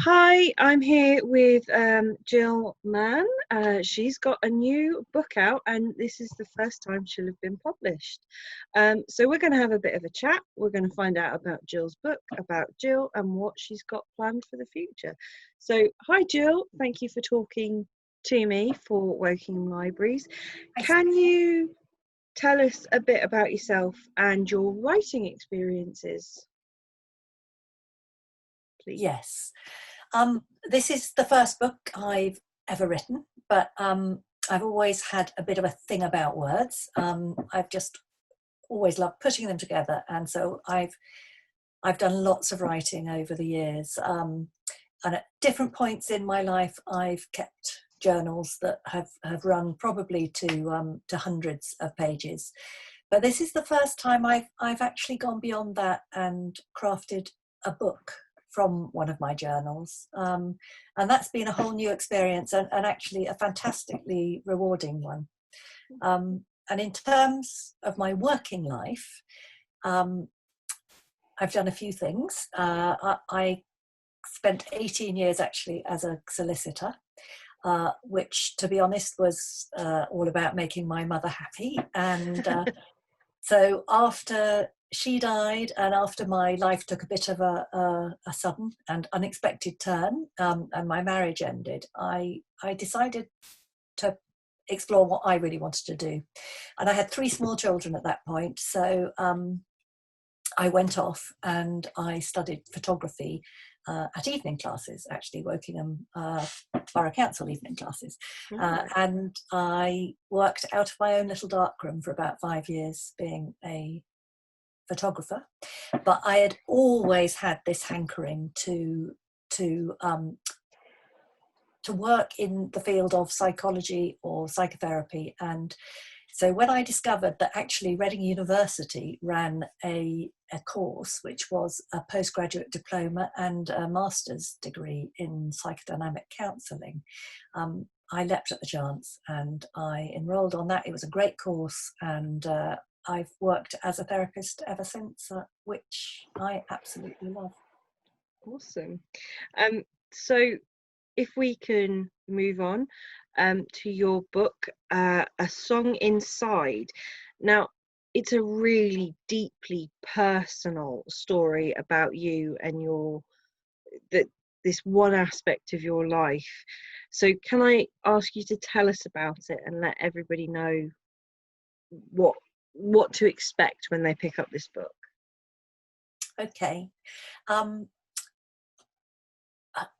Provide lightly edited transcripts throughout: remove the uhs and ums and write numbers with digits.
Hi, I'm here with Gill Mann. She's got a new book out, and this is the first time she'll have been published. So we're going to have a bit of a chat. We're going to find out about Gill's book, about Gill, and what she's got planned for the future. So, hi, Gill. Thank you for talking to me for Wokingham Libraries. Can you tell us a bit about yourself and your writing experiences, please? Yes. This is the first book I've ever written, but I've always had a bit of a thing about words. I've just always loved putting them together, and so I've done lots of writing over the years. And at different points in my life, I've kept journals that have run probably to hundreds of pages. But this is the first time I've actually gone beyond that and crafted a book from one of my journals, and that's been a whole new experience and actually a fantastically rewarding one. And in terms of my working life, I've done a few things. I spent 18 years actually as a solicitor, which, to be honest, was all about making my mother happy. And so after she died, and after my life took a bit of a sudden and unexpected turn, and my marriage ended, I decided to explore what I really wanted to do. And I had 3 small children at that point, so I went off and I studied photography at evening classes, actually, Wokingham Borough Council evening classes. And I worked out of my own little darkroom for about 5 years being a photographer. But I had always had this hankering to work in the field of psychology or psychotherapy. And so when I discovered that actually Reading University ran a course which was a postgraduate diploma and a master's degree in psychodynamic counselling, I leapt at the chance and I enrolled on that. It was a great course, and I've worked as a therapist ever since, which I absolutely love. Awesome. So if we can move on to your book, A Song Inside. Now, it's a really deeply personal story about you and this one aspect of your life. So can I ask you to tell us about it and let everybody know what to expect when they pick up this book? Okay. A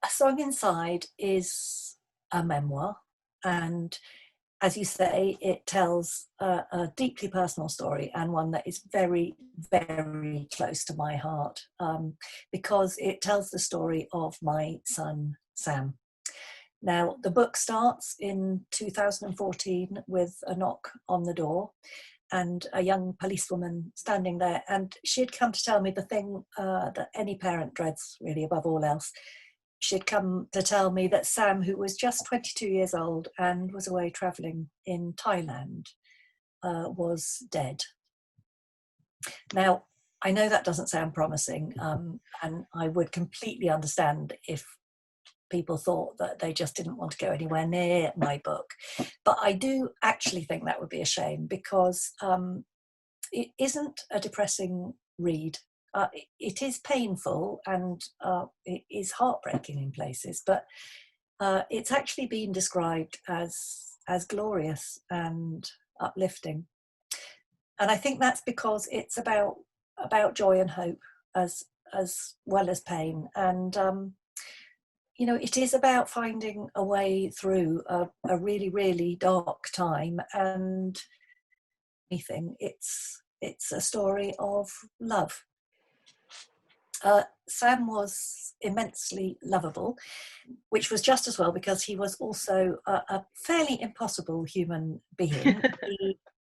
Song Inside is a memoir, and as you say, it tells a deeply personal story, and one that is very, very close to my heart, because it tells the story of my son, Sam. Now, the book starts in 2014 with a knock on the door and a young policewoman standing there, and she'd come to tell me the thing that any parent dreads really above all else. She'd come to tell me that Sam, who was just 22 years old and was away travelling in Thailand, was dead. Now, I know that doesn't sound promising, and I would completely understand if people thought that they just didn't want to go anywhere near my book. But I do actually think that would be a shame, because it isn't a depressing read. It is painful and it is heartbreaking in places, but it's actually been described as glorious and uplifting. And I think that's because it's about joy and hope as well as pain. And it is about finding a way through a really, really dark time. And anything, it's a story of love. Sam was immensely lovable, which was just as well because he was also a fairly impossible human being.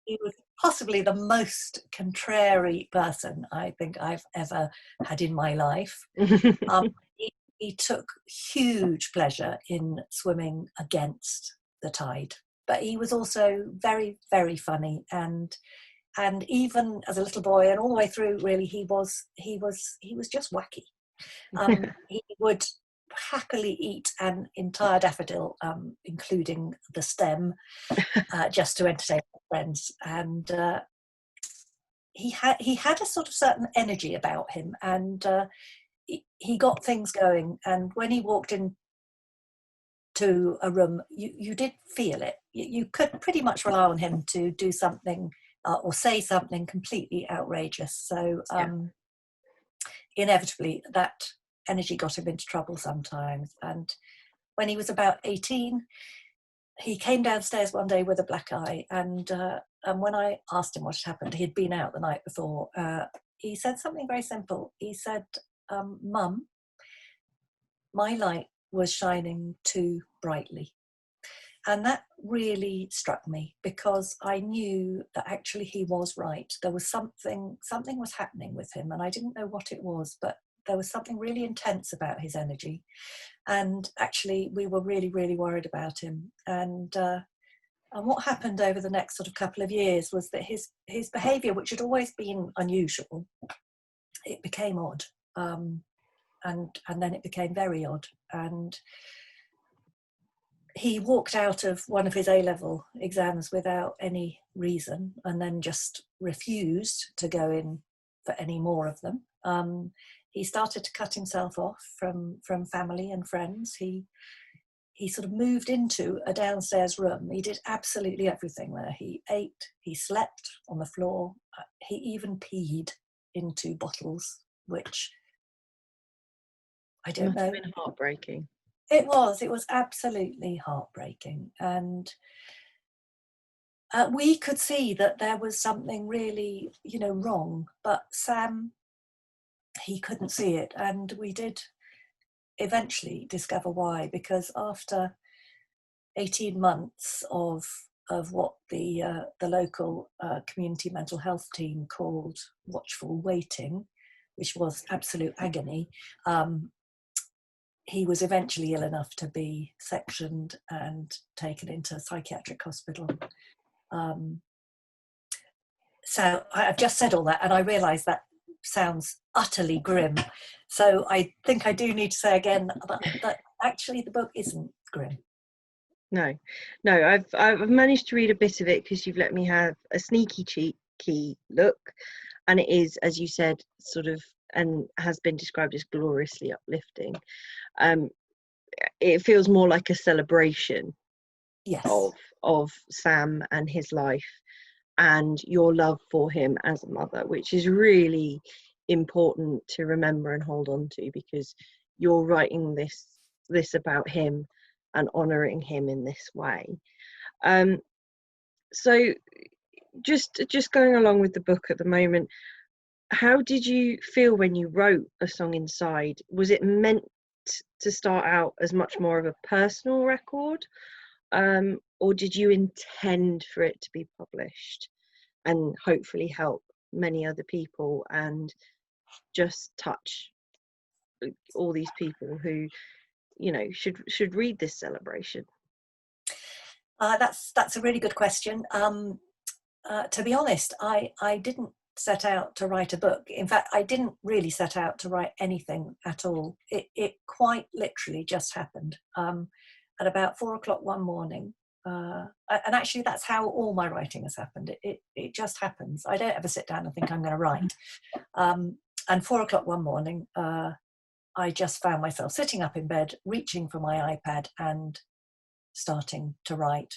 He was possibly the most contrary person I think I've ever had in my life. He took huge pleasure in swimming against the tide, but he was also very, very funny, and even as a little boy and all the way through, really, he was just wacky. He would happily eat an entire daffodil, including the stem, just to entertain friends. And he had a sort of certain energy about him, and he got things going. And when he walked into a room, you did feel it. You could pretty much rely on him to do something or say something completely outrageous. So inevitably that energy got him into trouble sometimes. And when he was about 18, he came downstairs one day with a black eye, and when I asked him what had happened, he had been out the night before. He said something very simple. He said, "Mum, my light was shining too brightly." And that really struck me, because I knew that actually he was right. There was something was happening with him, and I didn't know what it was, but there was something really intense about his energy. And actually we were really, really worried about him. And what happened over the next sort of couple of years was that his behaviour, which had always been unusual, it became odd. And then it became very odd. And he walked out of one of his A-level exams without any reason, and then just refused to go in for any more of them. He started to cut himself off from family and friends. He sort of moved into a downstairs room. He did absolutely everything there. He ate, he slept on the floor, he even peed into bottles, which I don't know. Must have been heartbreaking. It was absolutely heartbreaking. And we could see that there was something really, wrong, but Sam, he couldn't see it. And we did eventually discover why, because after 18 months of what the local community mental health team called watchful waiting, which was absolute agony, he was eventually ill enough to be sectioned and taken into psychiatric hospital. So I've just said all that, and I realise that sounds utterly grim. So I think I do need to say again that actually the book isn't grim. No, I've managed to read a bit of it because you've let me have a sneaky cheeky look, and it is, as you said, sort of, and has been described as gloriously uplifting. It feels more like a celebration, Yes, of Sam and his life and your love for him as a mother, which is really important to remember and hold on to, because you're writing this about him and honouring him in this way. So just going along with the book at the moment, how did you feel when you wrote A Song Inside? Was it meant to start out as much more of a personal record, or did you intend for it to be published and hopefully help many other people and just touch all these people who should read this celebration? that's a really good question. To be honest, I didn't set out to write a book. In fact, I didn't really set out to write anything at all. It quite literally just happened. At about 4:00 one morning, and actually that's how all my writing has happened. It just happens. I don't ever sit down and think I'm going to write. And 4:00 one morning, I just found myself sitting up in bed, reaching for my iPad and starting to write.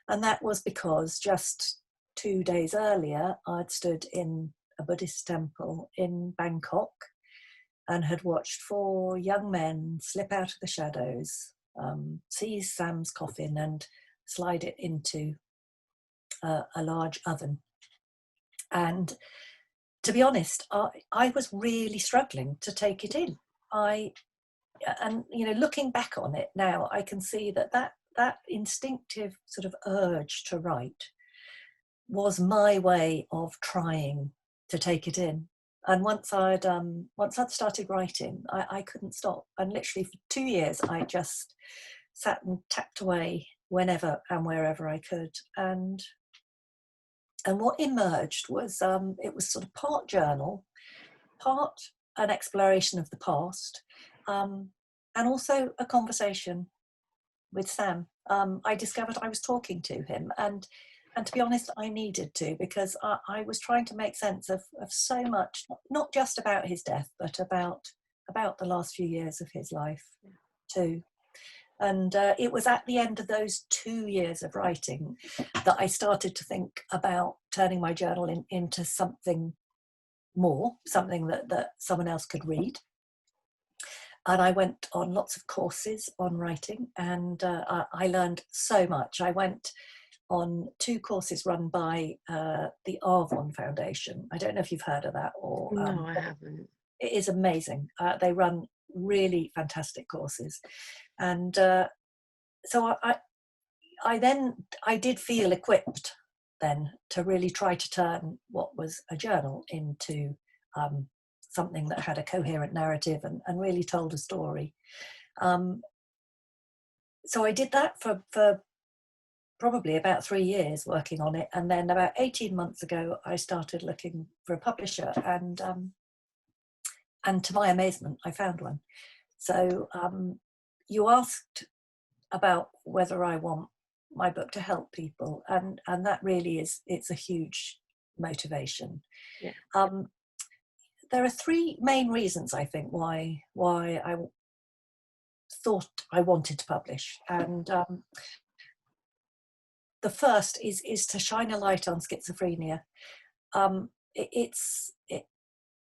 And that was because just 2 days earlier, I'd stood in a Buddhist temple in Bangkok and had watched 4 young men slip out of the shadows, seize Sam's coffin and slide it into a large oven. And to be honest, I was really struggling to take it in. Looking back on it now, I can see that instinctive sort of urge to write was my way of trying to take it in. And once I'd started writing, I couldn't stop. And literally for 2 years, I just sat and tapped away whenever and wherever I could. And what emerged was it was sort of part journal, part an exploration of the past, and also a conversation with Sam. I discovered I was talking to him, and to be honest, I needed to, because I was trying to make sense of so much, not just about his death, but about the last few years of his life too. And it was at the end of those 2 years of writing that I started to think about turning my journal into something more, something that someone else could read. And I went on lots of courses on writing, and I learned so much. I went on 2 courses run by the Arvon Foundation. I don't know if you've heard of that, or No, I haven't. it is amazing. They run really fantastic courses, and so I did feel equipped then to really try to turn what was a journal into something that had a coherent narrative and really told a story. So I did that for probably about 3 years, working on it, and then about 18 months ago I started looking for a publisher, and to my amazement I found one. So you asked about whether I want my book to help people, and that really it's a huge motivation. Yeah. There are 3 main reasons, I think, why I thought I wanted to publish, and the first is to shine a light on schizophrenia.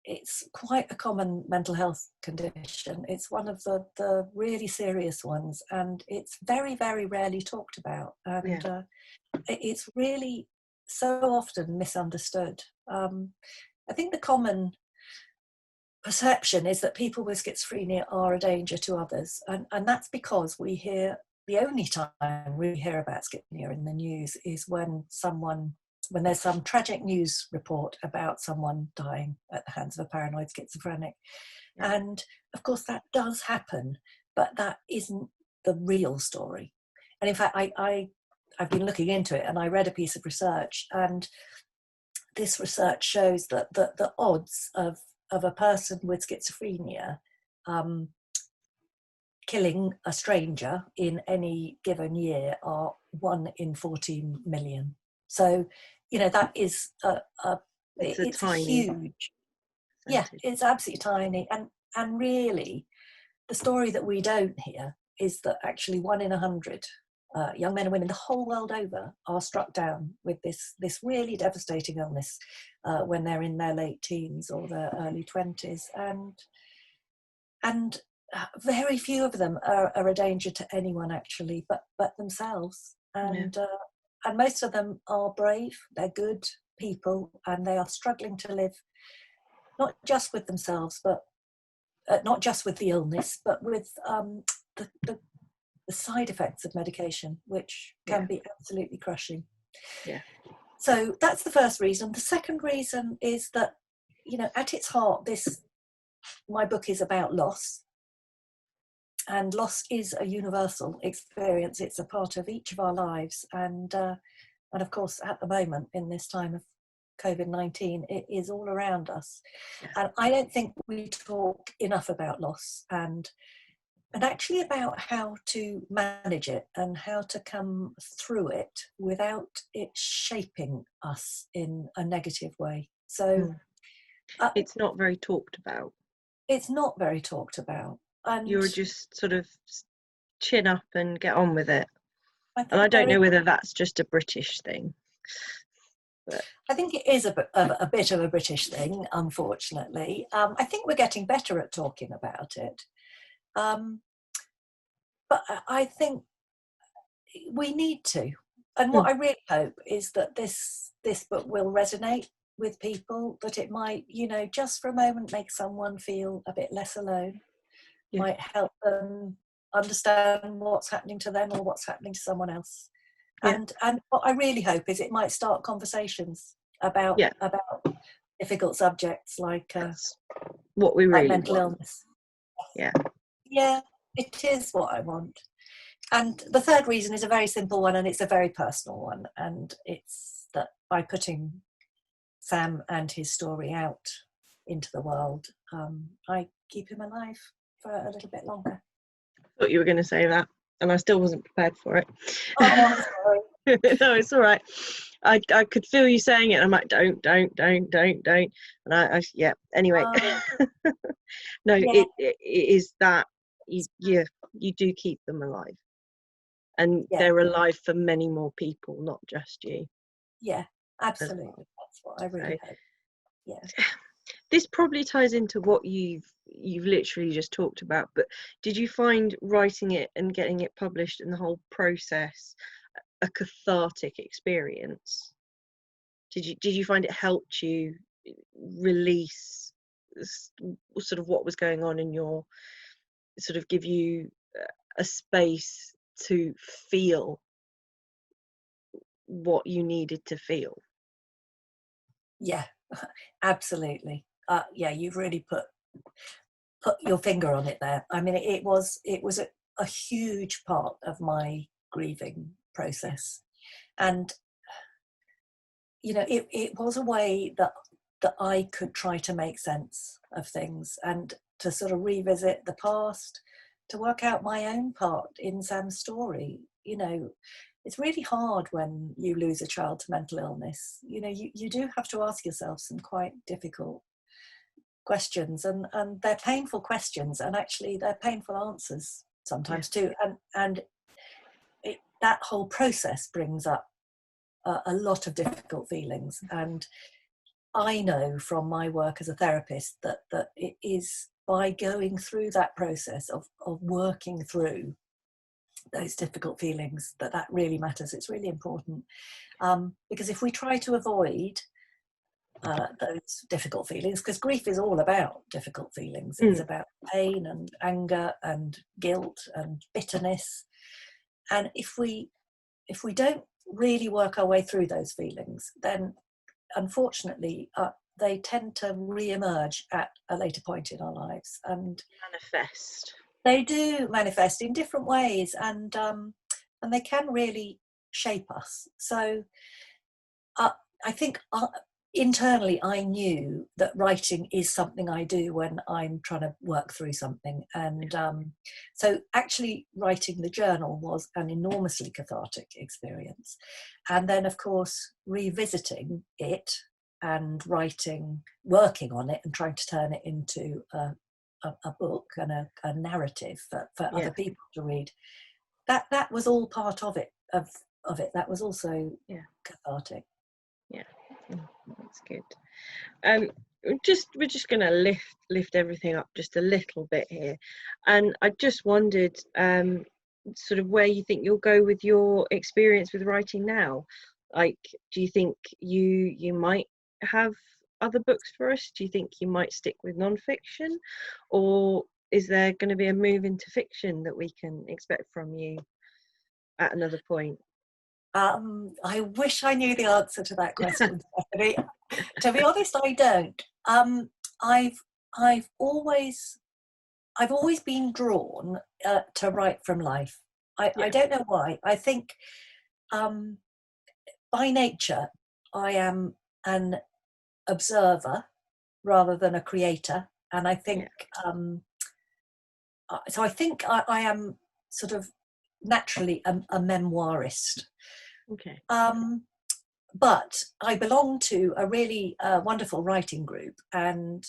It's quite a common mental health condition. It's one of the really serious ones, and it's very, very rarely talked about. And it's really so often misunderstood. I think the common perception is that people with schizophrenia are a danger to others. And that's because the only time we hear about schizophrenia in the news is when there's some tragic news report about someone dying at the hands of a paranoid schizophrenic. Yeah. And of course that does happen, but that isn't the real story. And in fact, I've been looking into it, and I read a piece of research, and this research shows that the odds of a person with schizophrenia killing a stranger in any given year are 1 in 14 million. So, that is it's a huge, it's absolutely tiny. And really, the story that we don't hear is that actually 1 in 100 young men and women the whole world over are struck down with this really devastating illness when they're in their late teens or their early 20s, and very few of them are a danger to anyone actually but themselves. And most of them are brave, they're good people, and they are struggling to live not just with themselves, but not just with the illness, but with the side effects of medication, which can be absolutely crushing. Yeah. So that's the first reason. The second reason is that, at its heart, my book is about loss. And loss is a universal experience. It's a part of each of our lives. And of course, at the moment, in this time of COVID-19, it is all around us. And I don't think we talk enough about loss and actually about how to manage it and how to come through it without it shaping us in a negative way. So it's not very talked about. It's not very talked about. And you're just sort of chin up and get on with it. And I don't know whether that's just a British thing. But I think it is a bit of a British thing, unfortunately. I think we're getting better at talking about it. But I think we need to. And what I really hope is that this book will resonate with people, that it might, just for a moment make someone feel a bit less alone, might help them understand what's happening to them or what's happening to someone else. And what I really hope is it might start conversations about difficult subjects like what we really mental want. illness. Yeah, it is what I want. And the third reason is a very simple one, and it's a very personal one, and it's that by putting Sam and his story out into the world, I keep him alive for a little bit longer. Thought you were going to say that, and I still wasn't prepared for it. Oh, I'm sorry. No, it's all right. I could feel you saying it. I'm like, don't. And yeah. Anyway, no, Yeah, it is that you do keep them alive, and yeah, they're alive for many more people, not just you. yeah, As absolutely. well. That's what I really So hope. Yeah. this probably ties into what you've literally just talked about. But did you find writing it and getting it published and the whole process a cathartic experience? Did you find it helped you release sort of what was going on in your, sort of give you a space to feel what you needed to feel? Yeah, absolutely. Yeah, you've really put your finger on it there. I mean, it was a huge part of my grieving process, and it was a way that I could try to make sense of things and to sort of revisit the past, to work out my own part in Sam's story. It's really hard when you lose a child to mental illness. You do have to ask yourself some quite difficult questions, and they're painful questions, and actually they're painful answers sometimes too. And that whole process brings up a lot of difficult feelings. And I know from my work as a therapist that it is by going through that process of working through those difficult feelings that really matters. It's really important, because if we try to avoid those difficult feelings, because grief is all about difficult feelings, it's about pain and anger and guilt and bitterness, and if we don't really work our way through those feelings, then unfortunately they tend to re-emerge at a later point in our lives, and Manifest. they do manifest in different ways, and they can really shape us. So I think internally I knew that writing is something I do when I'm trying to work through something, and so actually writing the journal was an enormously cathartic experience. And then of course revisiting it and working on it and trying to turn it into a book and a narrative for other people to read, that was all part of it. That was also cathartic. Yeah, that's good. We're just going to lift everything up just a little bit here, and I just wondered sort of where you think you'll go with your experience with writing now. Like, do you think you might have other books for us? Do you think you might stick with non-fiction, or is there going to be a move into fiction that we can expect from you at another point? I wish I knew the answer to that question, Stephanie. To be honest, I don't. I've always been drawn to write from life. I don't know why. I think by nature I am an observer rather than a creator, and I think so. I think I am sort of naturally a memoirist. Okay. But I belong to a really wonderful writing group, and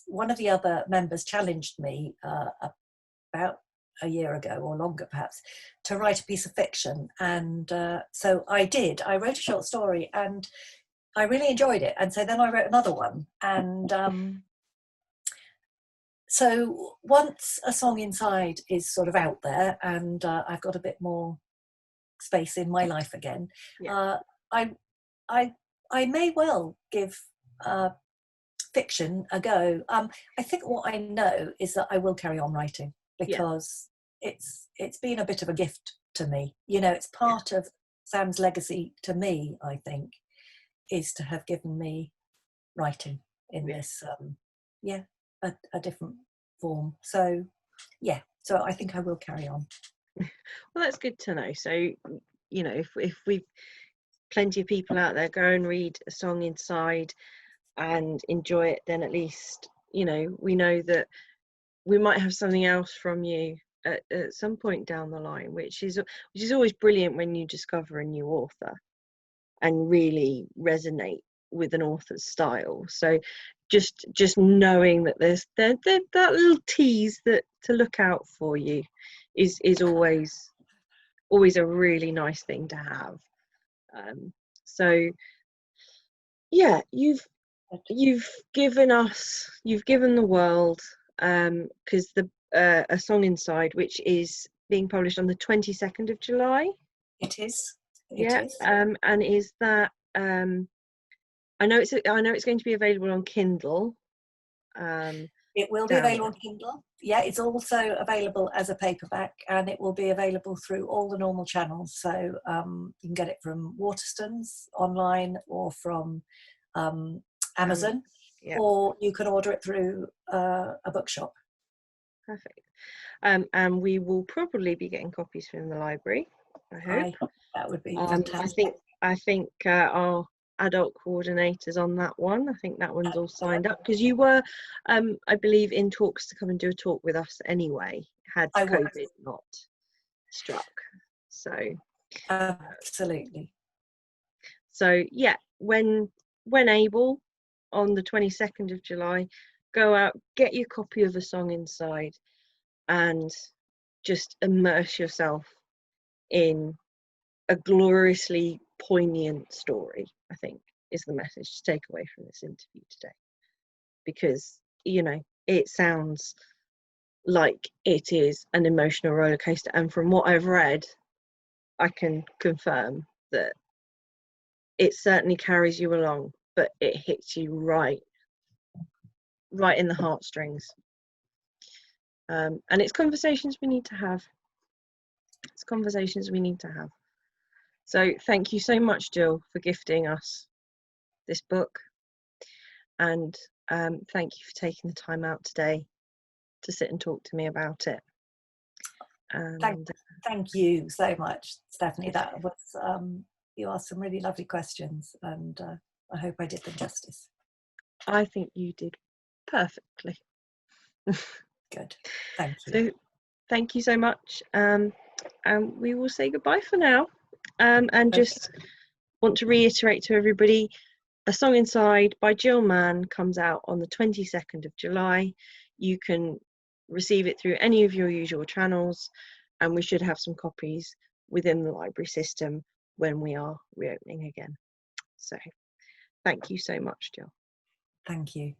one of the other members challenged me about a year ago or longer perhaps to write a piece of fiction, and so I did. I wrote a short story and I really enjoyed it, and so then I wrote another one, and so once A Song Inside is sort of out there and I've got a bit more space in my life again, I may well give fiction a go. I think what I know is that I will carry on writing, because it's been a bit of a gift to me. It's part of Sam's legacy to me, I think, is to have given me writing in this a different form. So so I think I will carry on. Well, that's good to know. So if we've plenty of people out there, go and read A Song Inside and enjoy it, then at least we know that we might have something else from you at some point down the line, which is always brilliant when you discover a new author and really resonate with an author's style. So just knowing that there's that little tease that to look out for you is always a really nice thing to have. So yeah, you've given the world, because the A Song Inside, which is being published on the 22nd of July. It is. Yeah. It is. And is that I know it's going to be available on Kindle. It will be available on Kindle. Yeah, it's also available as a paperback, and it will be available through all the normal channels. So you can get it from Waterstones online, or from Amazon, yeah. or you can order it through a bookshop. Perfect. And we will probably be getting copies from the library, I hope. That would be fantastic. I think our adult coordinators on that one, I think that one's all signed up, because you were, I believe, in talks to come and do a talk with us anyway, had COVID not struck. So absolutely. So yeah, when able, on the 22nd of July, go out, get your copy of A Song Inside, and just immerse yourself in a gloriously poignant story, I think, is the message to take away from this interview today. Because, it sounds like it is an emotional roller coaster, and from what I've read, I can confirm that it certainly carries you along, but it hits you right in the heartstrings. And it's conversations we need to have. So thank you so much, Gill, for gifting us this book. And thank you for taking the time out today to sit and talk to me about it. And thank you so much, Stephanie. That was you asked some really lovely questions, and I hope I did them justice. I think you did perfectly. Good. Thank you. So thank you so much. And we will say goodbye for now. And just want to reiterate to everybody, A Song Inside by Gill Mann comes out on the 22nd of July. You can receive it through any of your usual channels, and we should have some copies within the library system when we are reopening again. So thank you so much, Gill. Thank you.